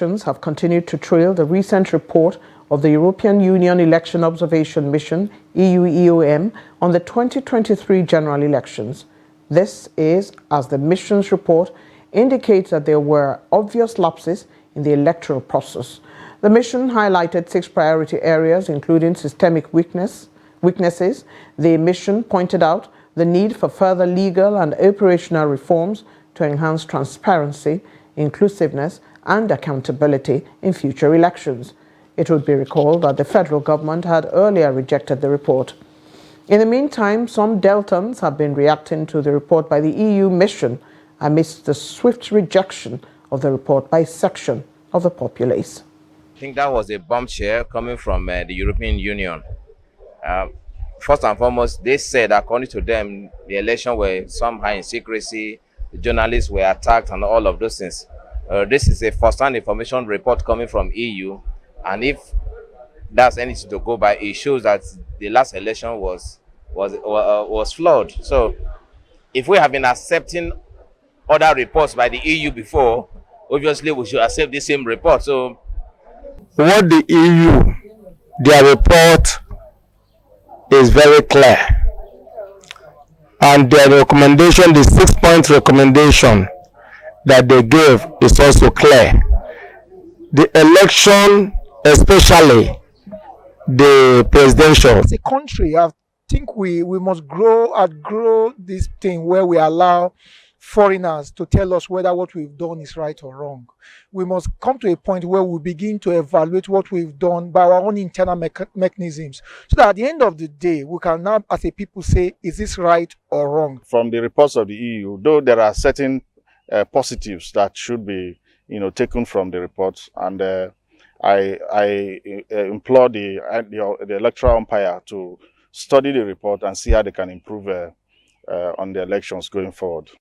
elections have continued to trail the recent report of the European Union Election Observation Mission, EU-EOM, on the 2023 general elections. This is as the mission's report indicates that there were obvious lapses in the electoral process. The mission highlighted 6 priority areas, including systemic weaknesses. The mission pointed out the need for further legal and operational reforms to enhance transparency, inclusiveness, and accountability in future elections. It would be recalled that the federal government had earlier rejected the report. In the meantime, some Deltans have been reacting to the report by the EU mission amidst the swift rejection of the report by a section of the populace. I think that was a bombshell coming from the European Union. First and foremost, they said, according to them, the election were somehow in secrecy, the journalists were attacked and all of those things. This is a first-hand information report coming from EU, and if that's anything to go by, it shows that the last election was flawed. So if we have been accepting other reports by the EU before, obviously we should accept the same report. So what the EU, their report is very clear, and their recommendation, the 6-point recommendation that they gave, is also clear. The election, especially the presidential. As a country, I think we must outgrow this thing where we allow foreigners to tell us whether what we've done is right or wrong. We must come to a point where we begin to evaluate what we've done by our own internal mechanisms, so that at the end of the day, we can now, as a people, say, is this right or wrong? From the reports of the EU, though there are certain positives that should be, taken from the reports, and I implore the electoral umpire to study the report and see how they can improve on the elections going forward.